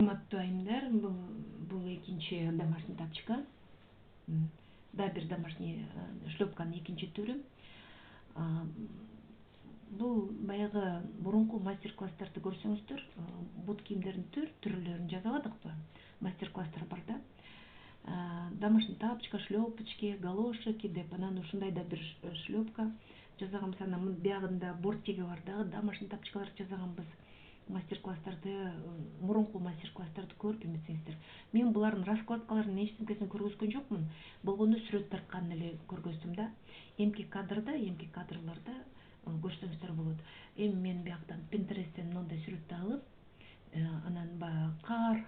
Урматтуу айымдар, бул экинчи домашний тапчка. Да, бир домашний шлепканын экинчи түрү. Бул баягы мурунку мастер-класстарды көрсөңүздөр, бут кийимдердин түрлөрүн жасабадыкпы? Мастер-класстар бар да. Домашний тапочка, шлепочки, галошики деп, анан ушундай да бир шлепка жасаганбыз. Анан биягында бортиги бар дагы домашний тапочкалар жасаганбыз. Мастер-класстарды, мурунку мастер-класстарды көрүп эметсеңиздер. Мен булардын раскладкаларын эчтемкесин көргөзгөн жокмун. Болгондо сүрөт тартканын эле көргөздүм да. Эмки кадрларда көрсөңүздөр болот. Эми мен бияктан Pinterest'тен мындай сүрөттү алып, анан баягы кар,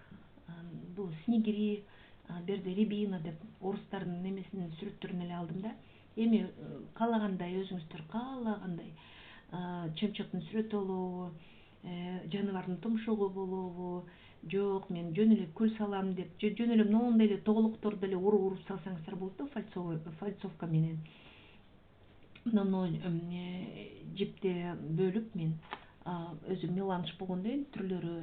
бул снегири, берде рябина деп орустардын немесинин сүрөттөрүн эле алдым да. Эми каалагандай өзүңүздөр каалагандай чымчыктын сүрөтү болобу, жаныбардын тумшугу болобу, жок мен жөн эле күл салам деп, жөн эле моундай эле тоголокторду эле уруп салсаңыздар болот да, фальцовка менен. Мына жипти бөлүп мен өзүм меланж болгондон кийин түрлөрү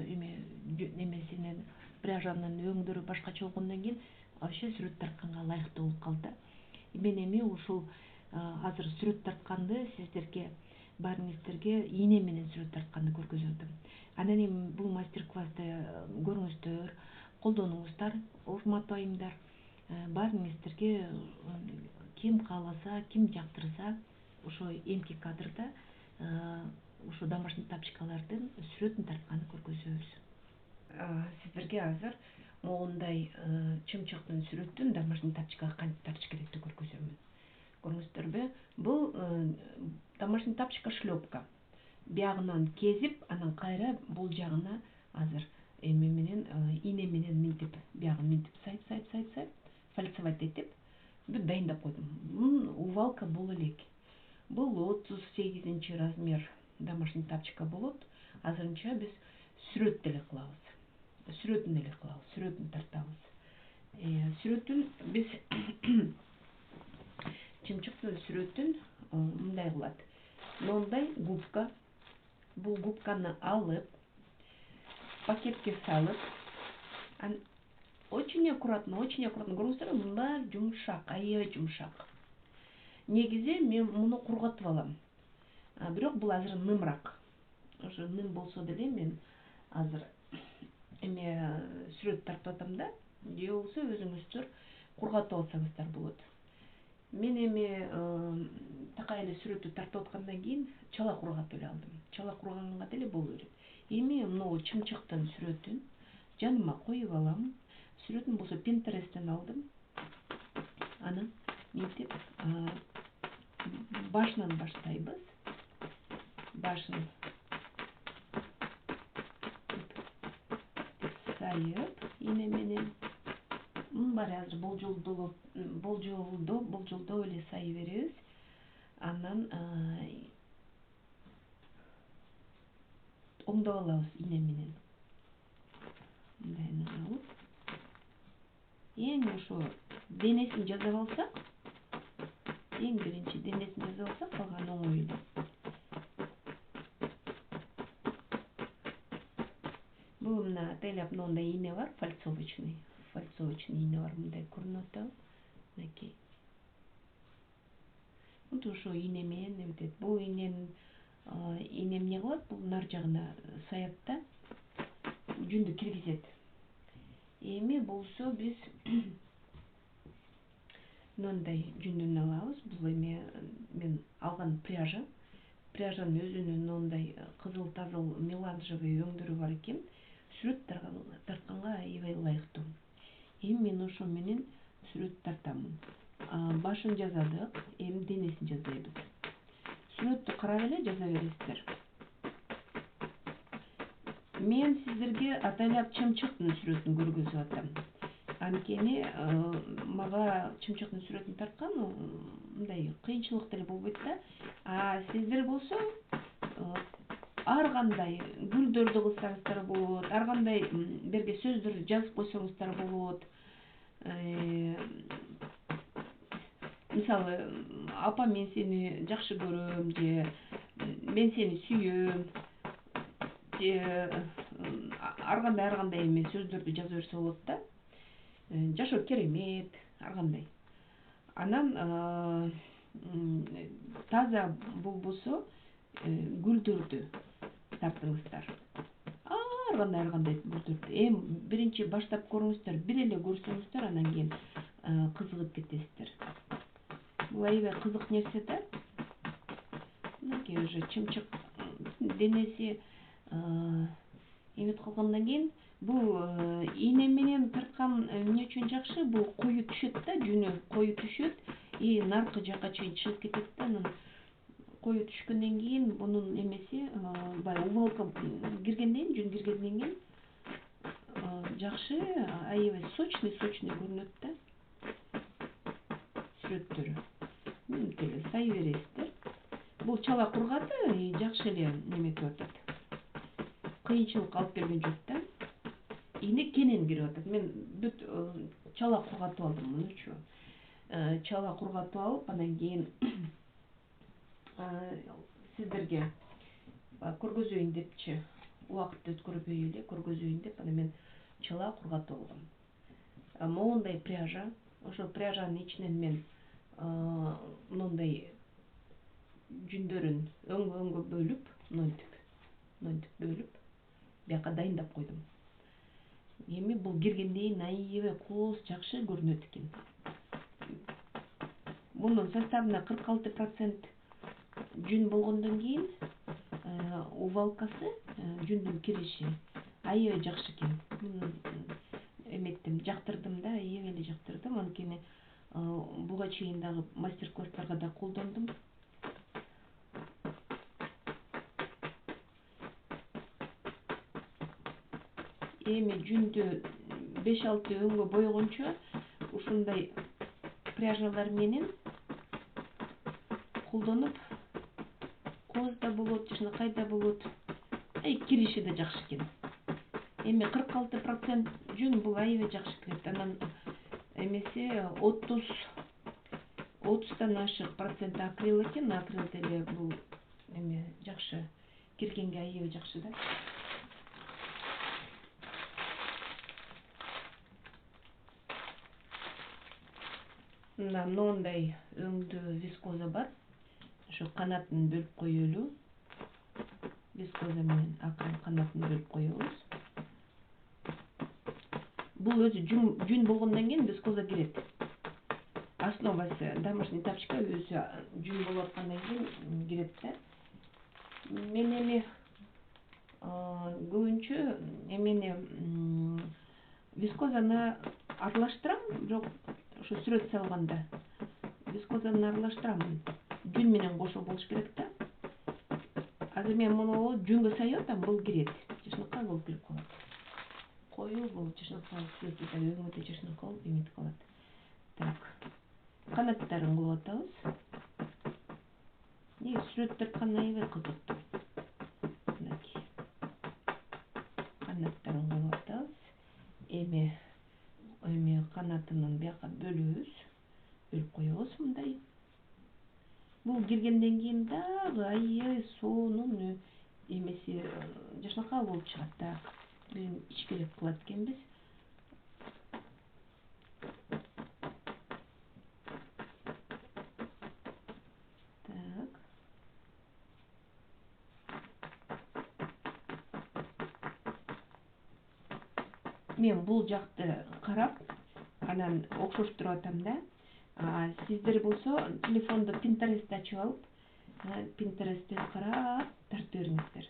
немесинен пряжанын өңдөрү башкача болгондон кийин вообще сүрөт тартканга ылайыктуу болуп калды да. Мен эми ушул азыр сүрөт тартканды сиздерге баарыңыздерге ийне менен сүрөт тартканды көргөзүп атам. Анан эми бул мастер-классты көрүңүздөр, колдонуңуздар, урматтуу айымдар. Баарыңыздерге ким кааласа, ким жактырса, ошо эмки кадрда ушу домашний тапочкалардын сүрөтүн тартканды көргөзөбүз. Сиздерге азыр моундай чымчыктын сүрөтүн домашний тапочкага кантип тартыш керектигин көргөзөмүн. Көрүңүздөрбү? Бул домашний тапочка шлепка. Биягынан кезип, анан кайра бул жагына азыр эме менен ийне менен минтип, биягын минтип сайып, фальцевать этип, бүт дайындап койдум. Бул увалка боло элек. Бул 38 размер домашний тапочка болот. Азырынча биз сүрөт эле кылабыз. Сүрөтүн тартабыз. Сүрөтүн биз чымчыктын сүрөтүн мындай кылат. Мындай губка. Бул губканы алып, пакетке салып, очень аккуратно көрүңүздөр, мындай жумшак, аябай жумшак. Негизи мен муну кургатып алам. Бирок бул азыр нымыраак. Ошо ным болсо деле мен азыр эме сүрөт тартып атам да, же болбосо өзүңүздөр кургатып алсаңыздар болот. Мен эми такай эле сүрөттү тартып аткандан кийин чала кургатып эле алдым. Чала кургаганга деле боло берет. Эми могу чымчыктын сүрөтүн жаныма коюп алам. Сүрөтүн болсо Pinterest'тен алдым. Анан минтип башынан баштайбыз. Башын сайып, ийне менен баары азыр болжолдоп эле сайып беребиз. Анан оңдоп алабыз ийне менен. Мындайынан алып, эң ошо денесин жасап алсак, эң биринчи денесин жасап алсак, калганы оңой эле. Бул мына атайлап мындай ийне бар, фальцовочный ийне бар, мындай көрүнүп атабы? Мынакей. Вот ошо ийне менен эметет. Бул ийне эмне кылат? Бул нар жагына саят да, жүндү киргизет. Эми болсо биз мындай жүндүн алабыз. Бул эме мен алган пряжа. Пряжанын өзүнүн мындай кызыл-тазыл меланжевый өңдөрү бар экен. Сүрөт тартканга аябай ылайыктуу. Эми мен ошо менен сүрөт тартамын. Башын жасадык, эми денесин жасайбыз. Сүрөттү карап эле жаза бересиздер. Мен сиздерге атайлап чымчыктын сүрөтүн көргөзүп атам. Анткени мага чымчыктын сүрөтүн тарткан мындай кыйынчылык деле болбойт да. Сиздер болсо ар кандай гүлдөрдү кылсаңыздар болот, ар кандай берге сөздөр жазып койсоңуздар болот. Мисалы, апа мен сени жакшы көрөм, же мен сени сүйөм, же ар кандай эме сөздөрдү жаза берсе болот да. Жашоо керемет, ар кандай. Анан таза болбосо гүлдөрдү тартыңыздар. Ар кандай гүлдөрдү. Эми биринчи баштап көрүңүздөр, бир эле көрсөңүздөр, анан кийин кызыгып кетесиздер. Бул аябай кызык нерсе да. Мынакей уже чымчык денеси эмет кылгандан кийин бул ийне менен тарткан эмне үчүн жакшы? Бул кою түшөт да, жүнү кою түшөт и наркы жака чейин чыгып кетет да. Анан кою түшкөндөн кийин бунун эмеси баягы увалка киргенден кийин, жүн киргенден кийин жакшы, аябай сочный көрүнөт да. Сүрөттөрү. Мынтип эле сай бересиздер. Бул чала кургады, жакшы эле неметип атат. Кыйынчылык алып келген жок да. Ийне кенен кирип атат. Мен бүт чала кургатып алдым мунучу. Чала кургатып алып, анан кийин сиздерге көргөзөйүн депчи, убакыт өткөрбөй эле көргөзөйүн деп, анан мен чала кургатып алдым. Моундай пряжа, ошол пряжанын ичинен мен мындай жүндөрүн өңгө бөлүп, мынтип бөлүп, бияка дайындап койдум. Эми бул киргенден кийин аябай кооз жакшы көрүнөт экен. Мунун составына 46% жүн болгондон кийин увалкасы, жүндүн кириши аябай жакшы экен. Эметтим, жактырдым да, аябай эле жактырдым. Анткени буга чейин дагы мастер-класстарга да колдондум. Эми жүндү 5-6 өңгө бойгончо ушундай пряжалар менен колдонуп, кооз да болот, жакшынакай да болот. Кириши да жакшы экен. Эми 46% жүн бул аябай жакшы кирет. Анан эмеси 30-дан ашык процент акрил экен. Акрил деле бул эме жакшы киргенге аябай жакшы да. Мындай өңдүү вискоза бар. Ошо канатын бөлүп коелу. Вискоза менен акырын канатын бөлүп коебуз. Бул өзү жүн болгондон кийин вискоза кирет. Основасы домашний тапочка өзү жүн болуп аткандан кийин кирет да. Мен эми көбүнчө эмени вискозаны аралаштырам, бирок ошо сүрөт салганда вискозаны аралаштырам. Жүн менен кошо болуш керек да. Азыр мен муну жүнгө сайып атам, бул кирет. Жакшынакай болуп кирип калат. Кою бул жакшынакай сүрөттү да өңүдө жакшынакай болуп эметип калат. Так. Канаттарын кылып атабыз. Сүрөт тарткан аябай кызыктуу. Мынакей. Канаттарын кылып атабыз. Эми канатынын бияка бөлүбүз. Бөлүп коебуз мындай. Бул киргенден кийин дагы аябай сонун эмеси жакшынакай болуп чыгат да. Бир ичкилеп кылат экенбиз. Так. Мен бул жакты карап, анан окшоштуруп атам да. Сиздер болсо телефондо Pinterest ачып алып, Pinterest'тен карап тартып бериңиздер.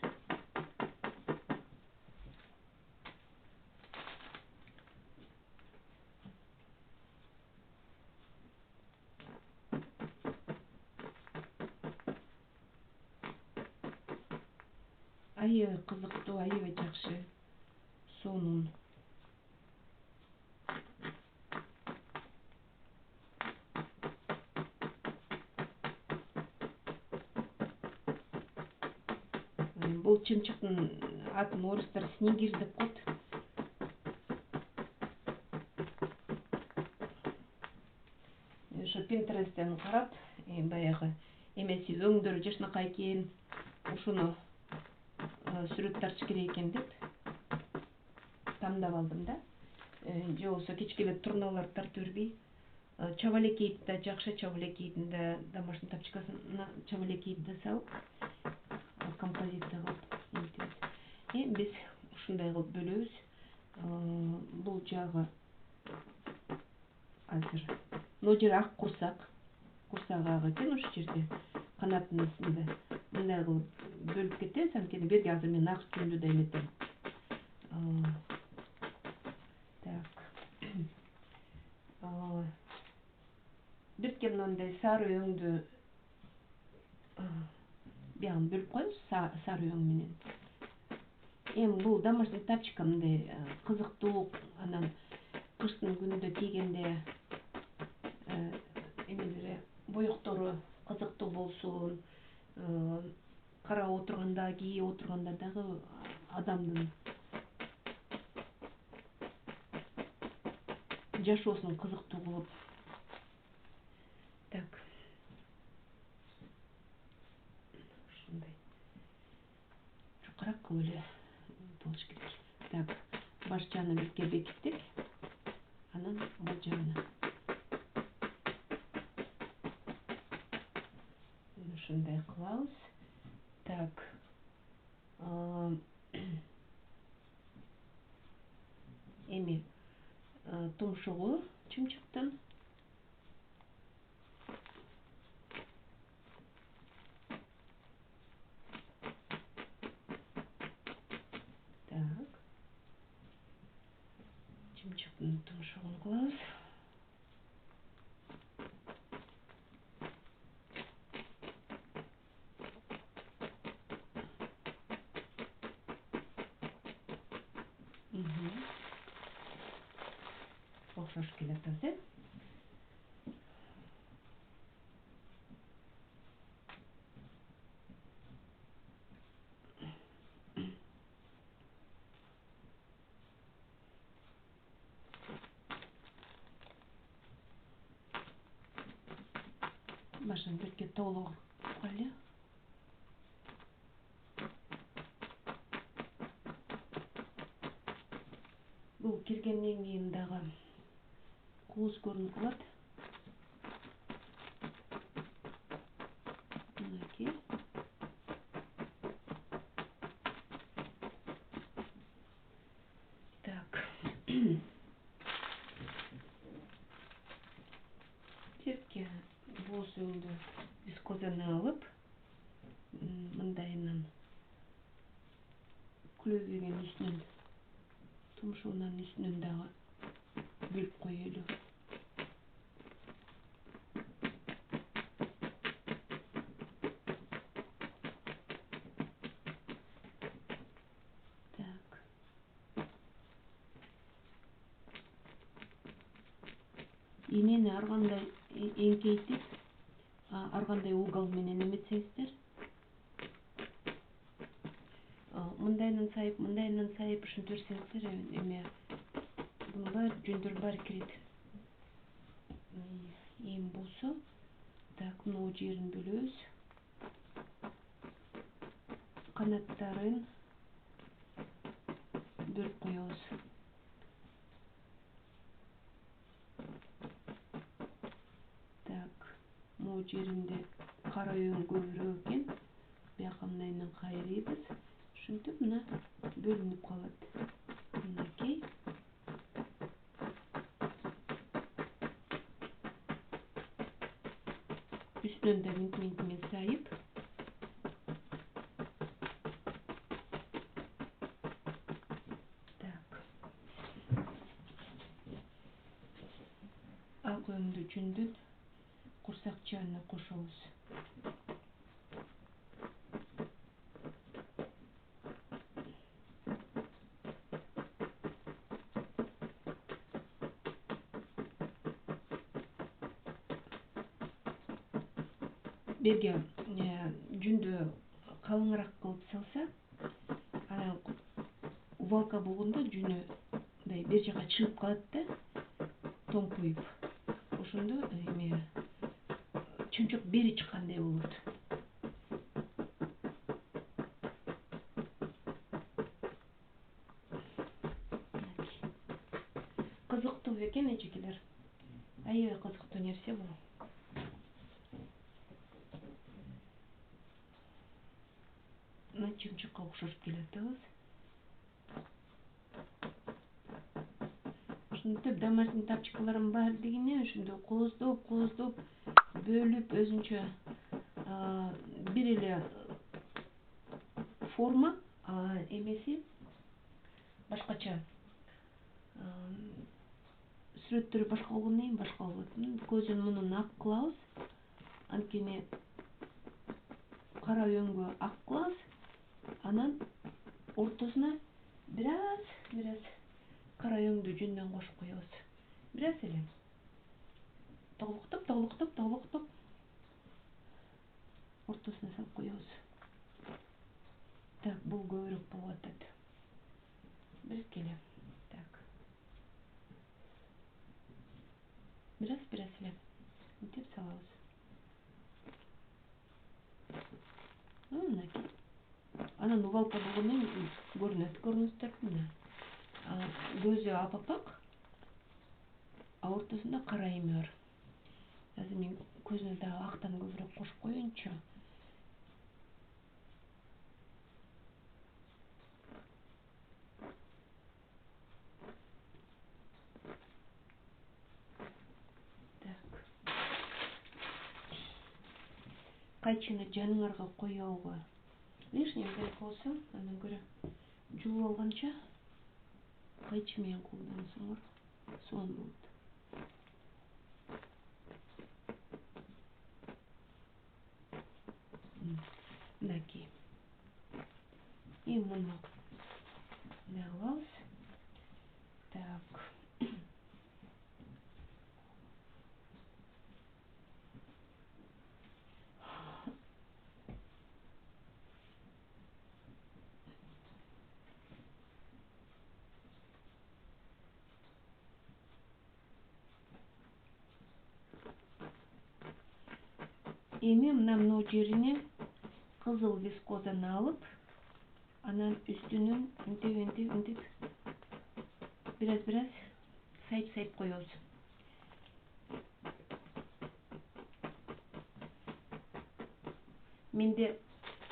Аябай кызыктуу, аябай жакшы, сонун. Бул чымчыктын атын орустар снегирь деп коет. Ошо Pinterest'тен карап, баягы эмеси өңдөрү жакшынакай экен, ушуну сүрөт тартыш керек экен деп кандап алдым да. Же болбосо кечке эле турналарды тартып бербей, чабалекейди да, жакшы чабалекейдин да, домашний тапчыкасына чабалекейди да салып, композиция кылып эмтебиз. Биз ушундай кылып бөлөбүз. Бул жагы азыр могу жери ак курсак ак экен, ошол жерде канаттын астында мындай кылып бөлүп кетебиз. Анткени берги азыр мен ак үстүндү да эметем. Так. Бирке мындай сары өңдү биягын бөлүп коебуз, сары өң менен. Эми бул домашний тапчыка мындай кызыктуу, анан кыштын күнүндө кийгенде эмелери, боектору кызыктуу болсун, карап отурганда, кийип отурганда дагы адамдын жашоосун кызыктуу кылып. Так. Ушундай. Жакараак кылып эле болуш керек. Так. Баш жагын бирке бекиттик. Анан бул жагына. Ушундай кылабыз. Так. Эми тумшугу чымчыктын. Так. Чымчыктын тумшугун кылабыз. Окшош келатат, башын бирке тоолоп коелу. Бул киргенден кийин дагы кооз көрүнүп калат. Мынакей. Так. Тепке бооз өңдү вискозаны алып, мындайынан клөбүнүн үстүнөн, тумшугунун үстүнөн дагы бөлүп коелу. Так. Инени ар кандай эңкейтип, ар кандай угол менен эметсеңиздер, мындайынан сайып ушинтип берсеңиздер, эме бунун баары жүндөрүн баары кирет. Эми болсо, так, могу жерин бөлөбүз. Канаттарын бөлүп коебуз. Так, могу жеринде кара өң көбүрөөк экен. Бияка мындайынан кайрыйбыз. Ушинтип мына бөлүнүп калат. Мынакей. Үстүнөн да минт сайып. Так. Ак өңдү жүндүн курсак жагына кошобуз. Берге жүндү калыңыраак кылып салса, анан убалка болгондо жүнү мындай бер жака чыгып калат да, тоңкуюп. Ошондо эме чымчык бери чыккандай болот. кызыктуу экен эжекелер. Аябай кызыктуу нерсе бул. Чымчыкка окшош келатабыз. Ушинтип домашний тапчыкалардын баардыгыны ушундай кооздоп бөлүп өзүнчө бир эле форма, эмеси башкача. Сүрөттөрү башка болгондон кийин башка болот. Көзүн мунун ак кылабыз. Анткени кара өңгө ак кылабыз. Анан ортосуна бир аз кара өңдү жүндөн кошуп коебуз. Бир аз эле. Тоглоктоп ортосуна салып коебуз. Так, бул көбүрөөк болуп атат. Биркеле. Так. Бир аз эле. Мынтип салабыз. Мынакей. Анан убалка болгондон кийин көрүнөттөр мына. Көзү апапак, ортосунда кара эме бар. Азыр мен көзүнө дагы актан көбүрөөк кошуп коеюнчу. Так. Кайчыны жаныңарга коебуга лишний керек болсо, андан көрө жууп алганча кайчы менен колдонсоңор сонун болот. Мынакей. И муну кылабыз. Так. Эми мына жерине кызыл вискозаны алып, анан үстүнөн интип бир аз сайып коебуз. Менде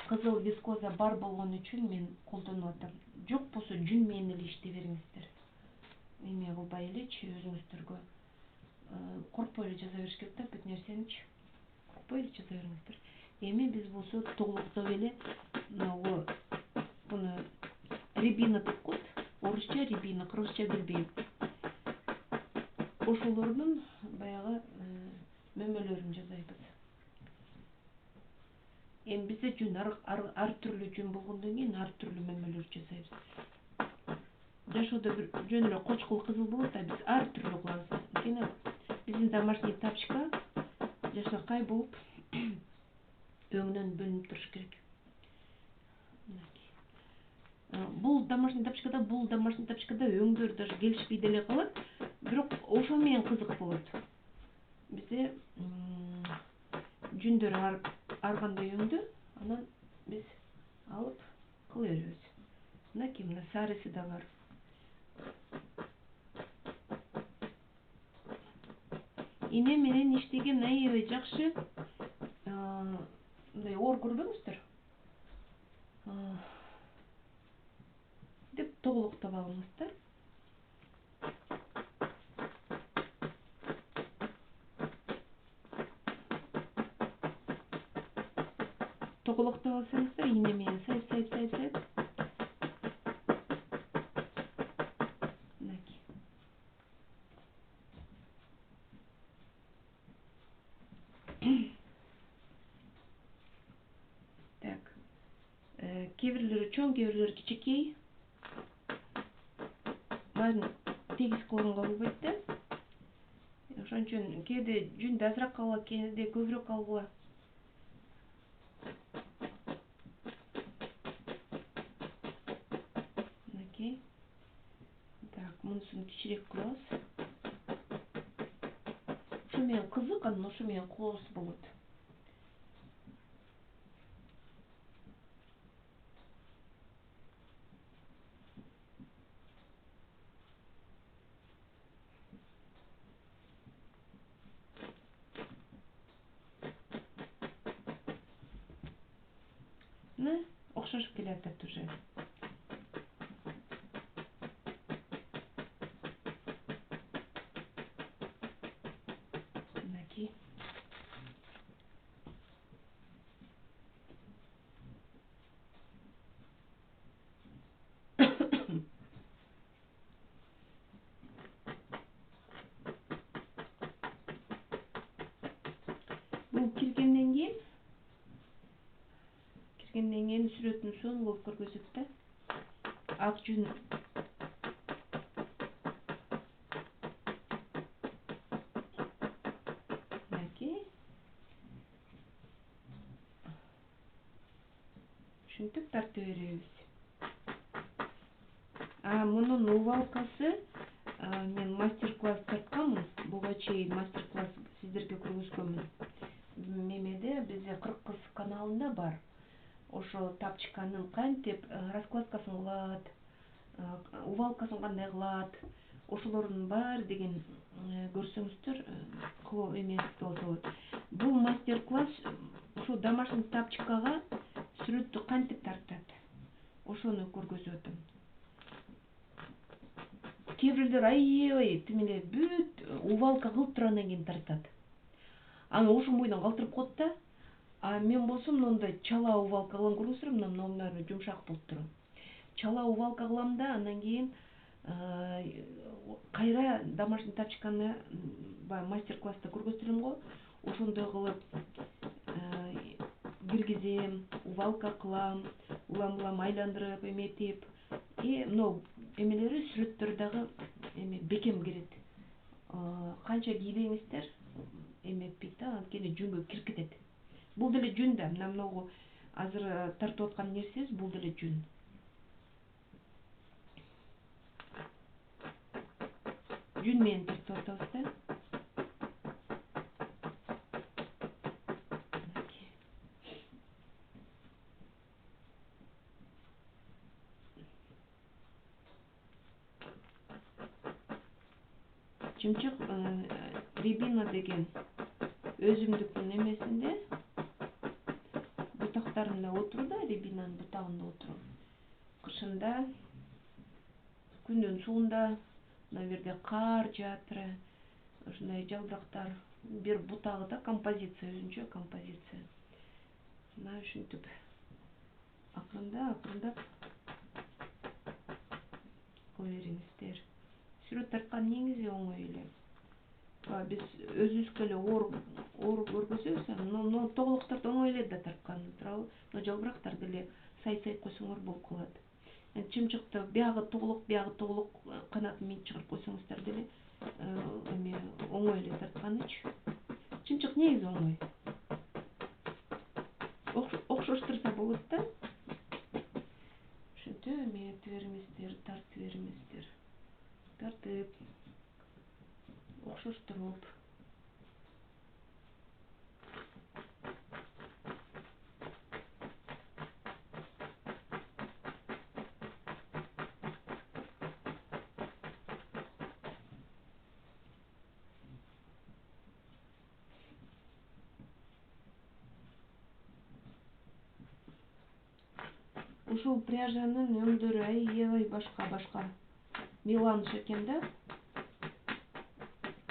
кызыл вискоза бар болгон үчүн мен колдонуп атам. Жок болсо жүн менен эле иштей бериңиздер. Эме кылбай элечи өзүңүздөргө коркпой эле жаза бериш керек да, бүт нерсеничи. Коркпой эле жаза бериңиздер. Эми биз болсо тоглоктоп эле буну рябина деп коет. Орусча рябина, кыргызча билбейм. Ошолордун баягы мөмөлөрүн жасайбыз. Эми бизде жүн ар түрлүү жүн болгондон кийин ар түрлүү мөмөлөр жасайбыз. Жашоодо бир жөн эле кочкул кызыл болот, а биз ар түрлүү кылабыз. Анткени биздин домашний тапчка жашнакай болуп өңүнөн бөлүнүп туруш керек. Бул домашний тапчкада өңдөр даже келишпей деле калат, бирок ошо менен кызык болот. Бизде жүндөр ар кандай өңдүү, анан биз алып кыла беребиз. Мынакей, мына сарысы да бар. Ине менен иштеген аябай жакшы. Мындай оор көрбөңүздөр. Деп тоглоктоп алыңыздар. Тоглоктоп алсаңыздар, ине менен сайып. Мынакей. Так. Кээ бирлери чоң, кээ бирлери кичинекей. Мага тегиз орунга болбойт да. Ошон үчүн кээде жүндү азыраак алгыла, кээде көбүрөөк алгыла. Мынакей. Так, мунусун кичирээк кылабыз. Ошо менен кызык, анан ошо менен кооз болот. окшошуп келатат уже. Мынакей. Бул киргенден кийин сүрөтүн сонун кылып көргөзөт да. Ак жүн. Мынакей. Ушинтип тартып беребиз. Мунун увалкасы мен мастер-класс тартканмын. Буга чейин мастер-класс сиздерге көргөзгөнмүн. Мемеде бизде Кыргыз каналында бар. Ошо тапчыканын кантип раскладкасын кылат, увалкасын кандай кылат, ошолордун баары деген көрсөңүздөр эмес болсо болот. Бул мастер-класс ушул домашний тапчыкага сүрөттү кантип тартат, ошону көргөзүп атам. Кээ бирөөлөр аябай тимеле бүт увалка кылып туруп анан кийин тартат. Аны ушун бойдон калтырып коет да. Мен болсом мындай чала увалка кылам көргөзсөм, мындай жумшак болуп турат. Чала увалка кылам да, андан кийин кайра домашний тапчыканы мастер-класста көргөздүрөм го. Ошондой кылып киргизем, увалка кылам, улам айландырып эметип, мынау эмелери сүрөттөр дагы бекем кирет. Канча кийбеңиздер эметпейт да, анткени жүнгө кирип кетет. Бул деле жүн да, мына азыр тартып аткан нерсебиз бул деле жүн. Жүн менен тартып атабыз да. Чымчык рябина деген өзүмдүктүн эмесинде бутактарында отуруп да, рябинанын бутагында отуруп. Кышында күндүн суунда мына жерде кар жаатыр, ушундай жалбырактар, бир бутагы да композиция, өзүнчө композиция. Мына ушинтип акырындап кыла бериңиздер. Сүрөт тарткан негизи оңой эле. Биз өзүбүзгө эле оор көргөзөбүз, но тоголокторду оңой эле да тарткан туурабы. Но жалбырактар деле сай койсоңор болуп калат. Чымчыкты биягы тоголок канатын минтип чыгарып койсоңуздар деле оңой эле тартканычы. Чымчык негизи оңой. Окшоштурса болот да. Ошентип эметип бериңиздер, тартып бериңиздер. Тартып, окшоштуруп. Ушул пряжанын өңдөрү аябай башка. Меланж экен да.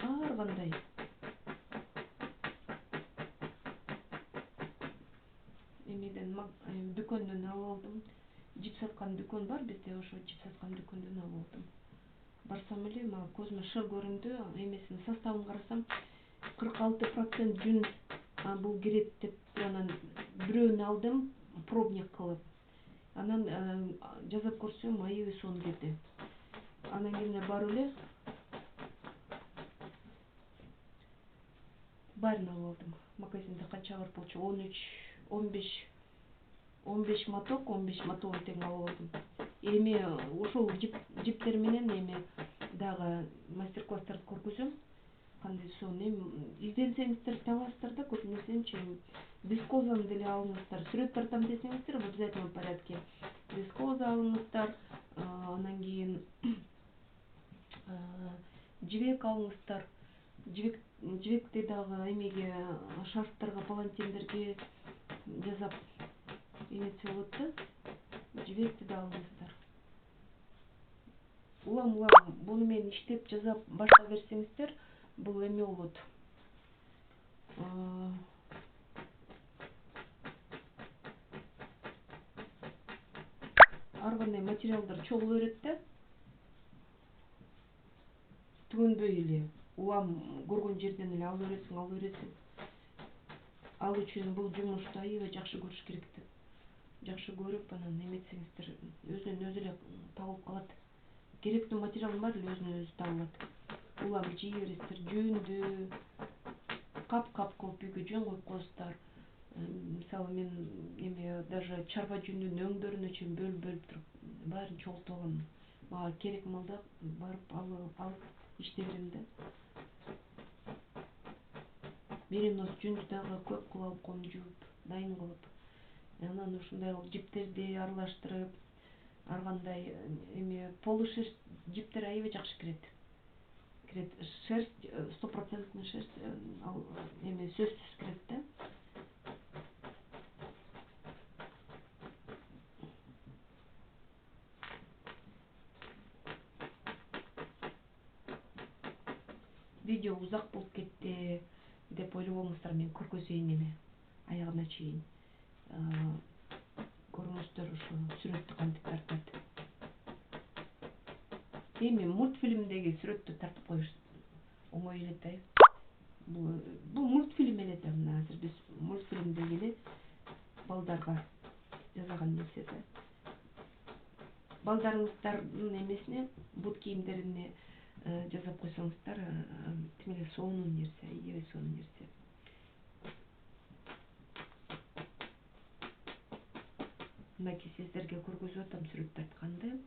Ар кандай. Эмеден дүкөндөн алып алдым. Жип саткан дүкөн бар бизде, ошо жип саткан дүкөндөн алып алдым. Барсам эле көзүмө шыр көрүндү, эмесинин составын карасам 46% жүн бул кирет деп анан бирөөнү алдым пробник кылып. Анан жасап көрсөм аябай сонун кирди. Анан кийин барып эле баарын алып алдым. Магазинде канча бар болчу? 15 моток тең алып алдым. Эми ушул жиптер менен дагы мастер-класстарды көргөзөм. Кандай сонун. Изденсеңиздер табасыздар да көп нерсеничи. Вискозаны деле алыңыздар. Сүрөт тартам десеңиздер, в обязательном порядке вискоза алыңыздар. Анан кийин жибек алыңыздар. Жибекти дагы эмеге, шарфтарга, палантиндерге жасап эметсе болот да. жиберип да алдыңыздар. Улам буну менен иштеп жасап баштап берсеңиздер, бул эме болот. Ар кандай материалдар чогула берет да. Түгөнбөй эле улам көргөн жерден эле алып бересиң. Ал үчүн бул жумушту аябай жакшы көрүш керек да. Жакшы көрүп, анан эметсеңиздер, өзүнөн өзү эле табылып калат. Керектүү материалдын баары эле өзүнөн өзү табылат. Улам жей бересиздер, жөөндү кап кылып үйгө жөн коюп коесуздар. Мисалы мен эме даже чарба жүнүнүн өңдөрүнө чейин бөлүп туруп баарын чогултуп алам. Мага керек малда барып алып иштей берем да. Меринос жүндү дагы көп кылып алып коем, жууп, дайын кылып. Анан ушундай кылып жиптерди аралаштырып, ар кандай эме полушерсть жиптер аябай жакшы кирет. Шерсть, 100% шерсть, ал эме сөзсүз кирет да. Видео узак болуп кетти деп ойлобоңуздар, мен көргөзөйүн эми аягына чейин. Көрүңүздөр ушу сүрөттү кантип тартат. Эми мультфильмдеги сүрөттү тартып коюш оңой эле да. Бул мультфильм эле да, мына азыр биз мультфильмдеги эле балдарга жасаган нерсе да. Балдарыңыздардын эмесине, бут кийимдерине жасап койсоңуздар, тим эле сонун нерсе, аябай сонун нерсе. Мынакей сиздерге көргөзүп атам сүрөт тартканды.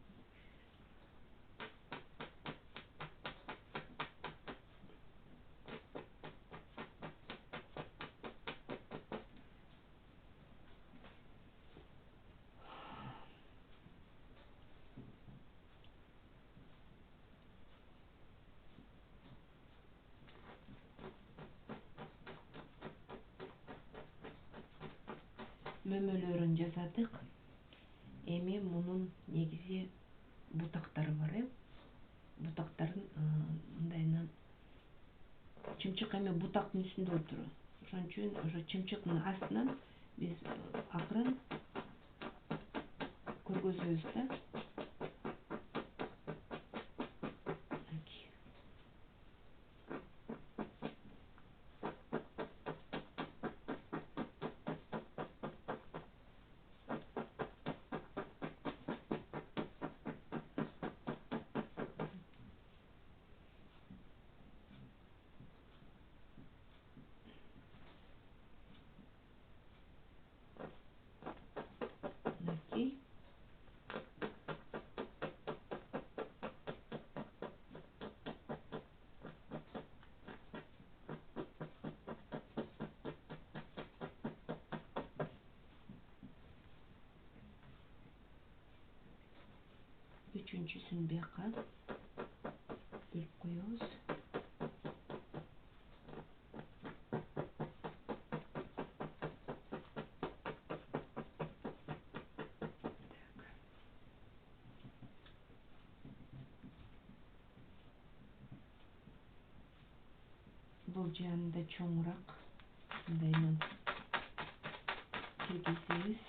Мөмөлөрүн жасадык. Эми мунун негизи бутактары бар, бутактарын мындайынан чымчык эме бутактын үстүндө отур. Ошон үчүн ошо чымчыктын астынан биз акырын көргөзөбүз да. Мынакей. Үчүнчүсүн бияка бөлүп коебуз. Бул жанында чоңураак мындайынан киргизебиз.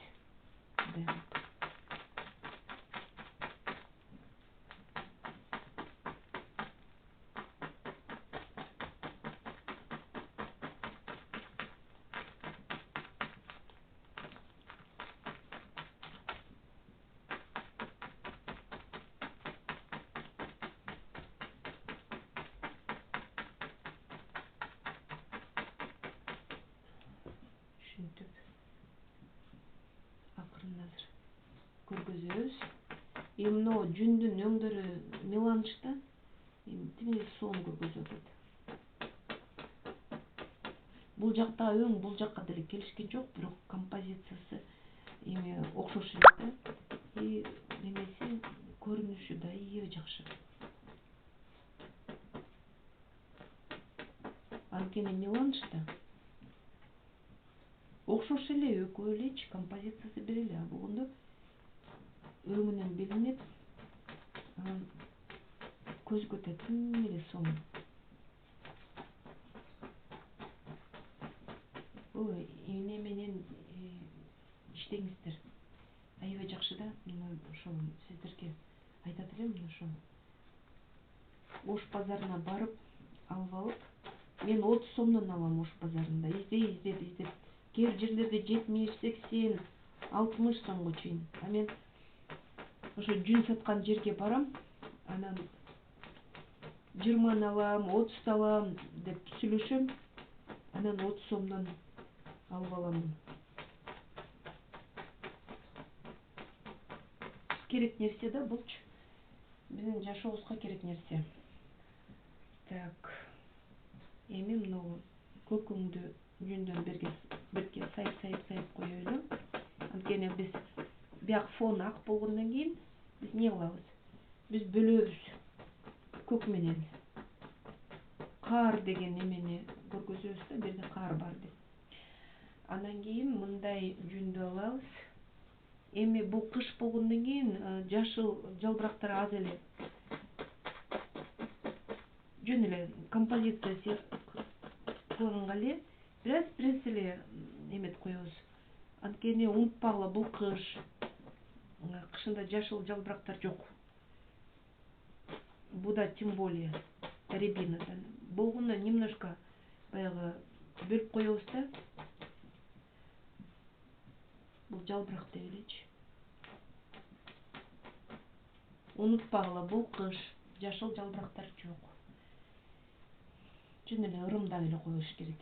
Ушинтип акырын азыр көргөзөбүз. Эми мына жүндүн өңдөрү меланыш да. Эми тим эле сонун көргөзүп атат. Бул жакта өң бул жакка деле келишкен жок, бирок композициясы эми окшош эле да. Эмеси көрүнүшү да аябай жакшы. Анткени меланыш да. Окшош эле, экөө элечи, композициясы бир эле, а болгондо өңүнөн билинип, анан көзгө да тим эле сонун. Бул эмне менен иштеңиздер. Аябай жакшы да. Ошол сиздерге айтат элем, ошо Ош базарына барып алып алып, мен 30 сомдон алам Ош базарында. Издеп. Кээ жерлерде 70, 80, 60 сомго чейин. А мен ошо жүн саткан жерге барам, анан 20 алам, 30 алам деп сүйлөшөм, анан 30 сомдон алып алам. Керек нерсе да булчу. Биздин жашообузга керек нерсе. Так. Эми мынау көкөңдү жүндөн бирге сайып коелу. Анткени биз бияк фон ак болгондон кийин биз эмне кылабыз? Биз бөлөбүз көк менен. Каар деген эмени көргөзөбүз да, бул жерде каар бар деп. Андан кийин мындай жүндү алабыз. Эми бул кыш болгондон кийин жашыл жалбырактар аз эле. Жөн эле композиция кылганга эле бираз эле эметип коебуз. Анткени унутпагыла, бул кыш. Кышында жашыл жалбырактар жок. Буда тем более рябинадан болгондо немножко баягы бөлүп коебуз да. Бул жалбырак деп элечи. Унутпагыла, бул кыш, жашыл жалбырактар жок. Жөн эле ырымдап эле коюш керек.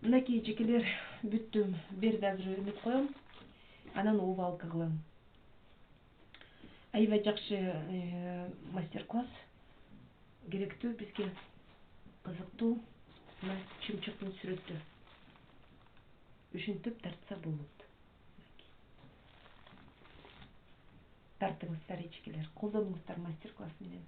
Мынакей жекелер бүттү. Берди азыр эметип коем. Анан убалка кылам. Аябай жакшы мастер-класс. Керектүү бизге, кызыктуу. Мына чымчыктын сүрөтү. Ушинтип тартса болот. Тартыңыздар эчкелер, колдонуңуздар мастер-класс менен.